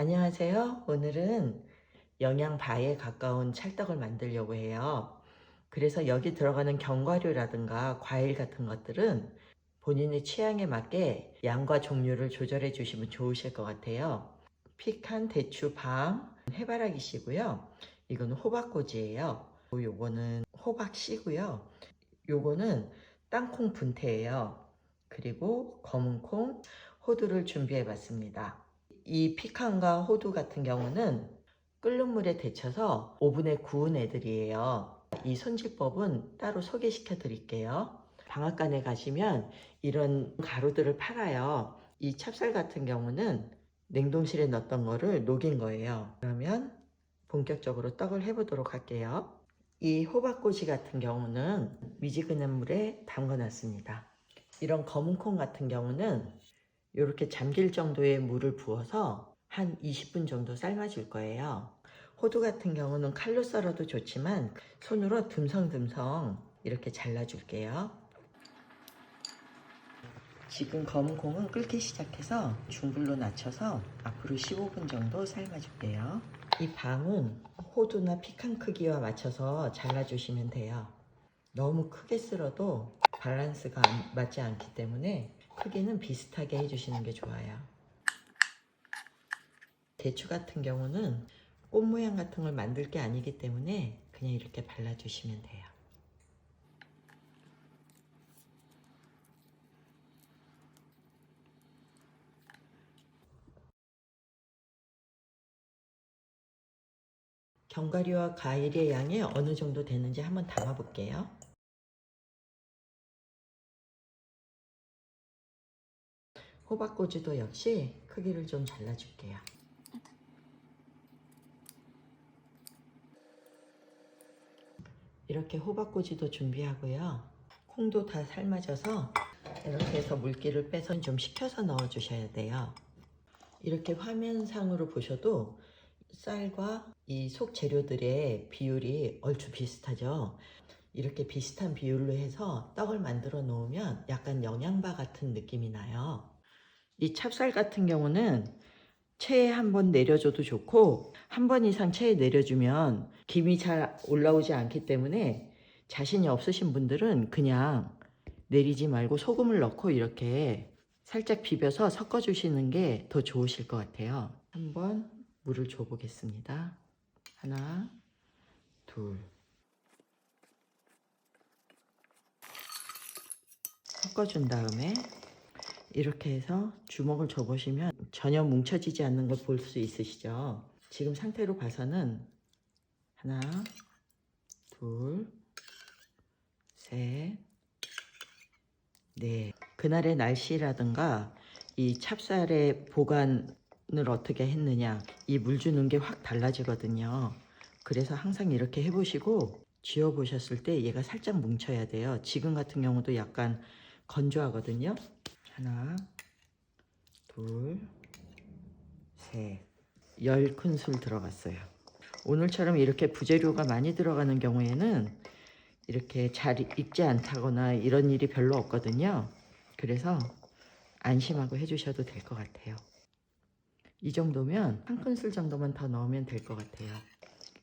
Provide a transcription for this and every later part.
안녕하세요. 오늘은 영양바에 가까운 찰떡을 만들려고 해요. 그래서 여기 들어가는 견과류라든가 과일 같은 것들은 본인의 취향에 맞게 양과 종류를 조절해 주시면 좋으실 것 같아요. 피칸, 대추, 밤, 해바라기씨고요. 이거는 호박꼬지예요. 요거는 호박씨고요. 요거는 땅콩 분태예요. 그리고 검은콩, 호두를 준비해 봤습니다. 이 피칸과 호두 같은 경우는 끓는 물에 데쳐서 오븐에 구운 애들이에요. 이 손질법은 따로 소개시켜 드릴게요. 방앗간에 가시면 이런 가루들을 팔아요. 이 찹쌀 같은 경우는 냉동실에 넣었던 거를 녹인 거예요. 그러면 본격적으로 떡을 해보도록 할게요. 이 호박꼬지 같은 경우는 미지근한 물에 담가 놨습니다. 이런 검은콩 같은 경우는 이렇게 잠길 정도의 물을 부어서 한 20분 정도 삶아줄 거예요. 호두 같은 경우는 칼로 썰어도 좋지만 손으로 듬성듬성 이렇게 잘라줄게요. 지금 검은콩은 끓기 시작해서 중불로 낮춰서 앞으로 15분 정도 삶아줄게요. 이 밤은 호두나 피칸 크기와 맞춰서 잘라주시면 돼요. 너무 크게 썰어도 밸런스가 맞지 않기 때문에 크기는 비슷하게 해주시는 게 좋아요. 대추 같은 경우는 꽃 모양 같은 걸 만들 게 아니기 때문에 그냥 이렇게 발라주시면 돼요. 견과류와 과일의 양이 어느 정도 되는지 한번 담아 볼게요. 호박꼬지도 역시 크기를 좀 잘라줄게요. 이렇게 호박꼬지도 준비하고요. 콩도 다 삶아져서 이렇게 해서 물기를 빼서 좀 식혀서 넣어 주셔야 돼요. 이렇게 화면상으로 보셔도 쌀과 이 속 재료들의 비율이 얼추 비슷하죠. 이렇게 비슷한 비율로 해서 떡을 만들어 놓으면 약간 영양바 같은 느낌이 나요. 이 찹쌀 같은 경우는 체에 한 번 내려줘도 좋고 한 번 이상 체에 내려주면 김이 잘 올라오지 않기 때문에 자신이 없으신 분들은 그냥 내리지 말고 소금을 넣고 이렇게 살짝 비벼서 섞어 주시는 게 더 좋으실 것 같아요. 한번 물을 줘 보겠습니다. 하나, 둘. 섞어준 다음에 이렇게 해서 주먹을 줘보시면 전혀 뭉쳐지지 않는 걸 볼 수 있으시죠? 지금 상태로 봐서는 하나, 둘, 셋, 넷. 그날의 날씨라든가 이 찹쌀의 보관을 어떻게 했느냐, 이 물 주는 게 확 달라지거든요. 그래서 항상 이렇게 해보시고 쥐어 보셨을 때 얘가 살짝 뭉쳐야 돼요. 지금 같은 경우도 약간 건조하거든요. 하나, 둘, 셋. 10큰술 들어갔어요. 오늘처럼 이렇게 부재료가 많이 들어가는 경우에는 이렇게 잘 익지 않다거나 이런 일이 별로 없거든요. 그래서 안심하고 해주셔도 될 것 같아요. 이 정도면 한 큰술 정도만 더 넣으면 될 것 같아요.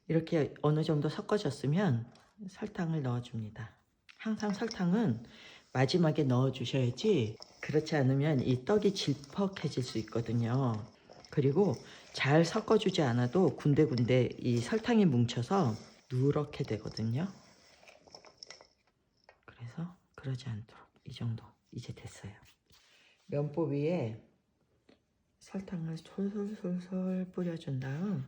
이렇게 어느 정도 섞어졌으면 설탕을 넣어줍니다. 항상 설탕은 마지막에 넣어주셔야지, 그렇지 않으면 이 떡이 질퍽해질 수 있거든요. 그리고 잘 섞어주지 않아도 군데군데 이 설탕이 뭉쳐서 누렇게 되거든요. 그래서 그러지 않도록 이 정도 이제 됐어요. 면보 위에 설탕을 솔솔솔솔 뿌려준 다음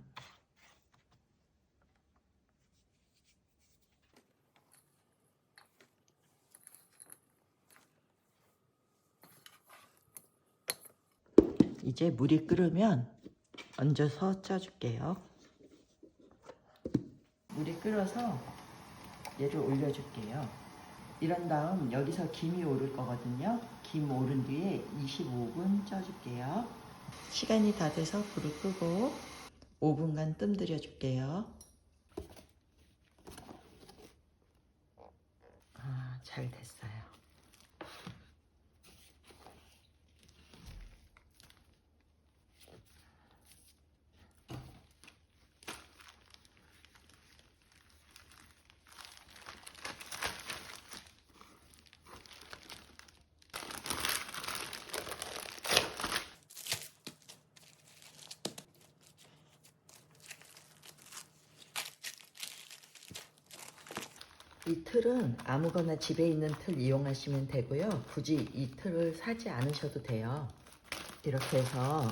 이제 물이 끓으면 얹어서 쪄줄게요. 물이 끓어서 얘를 올려줄게요. 이런 다음 여기서 김이 오를 거거든요. 김 오른 뒤에 25분 쪄줄게요. 시간이 다 돼서 불을 끄고 5분간 뜸들여 줄게요. 잘 됐어요. 이 틀은 아무거나 집에 있는 틀 이용하시면 되고요. 굳이 이 틀을 사지 않으셔도 돼요. 이렇게 해서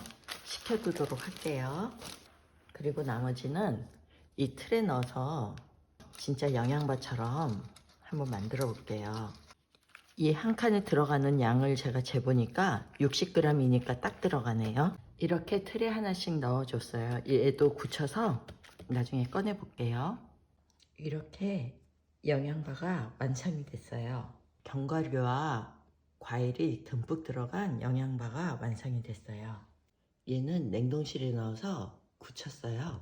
식혀두도록 할게요. 그리고 나머지는 이 틀에 넣어서 진짜 영양바처럼 한번 만들어 볼게요. 이 한 칸에 들어가는 양을 제가 재보니까 60g이니까 딱 들어가네요. 이렇게 틀에 하나씩 넣어줬어요. 얘도 굳혀서 나중에 꺼내 볼게요. 이렇게 영양바가 완성이 됐어요. 견과류와 과일이 듬뿍 들어간 영양바가 완성이 됐어요. 얘는 냉동실에 넣어서 굳혔어요.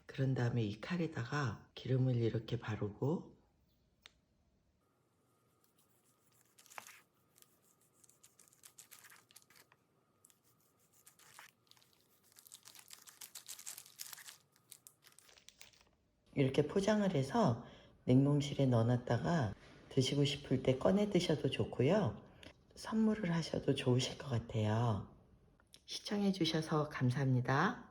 그런 다음에 이 칼에다가 기름을 이렇게 바르고 이렇게 포장을 해서 냉동실에 넣어놨다가 드시고 싶을 때 꺼내 드셔도 좋고요. 선물을 하셔도 좋으실 것 같아요. 시청해 주셔서 감사합니다.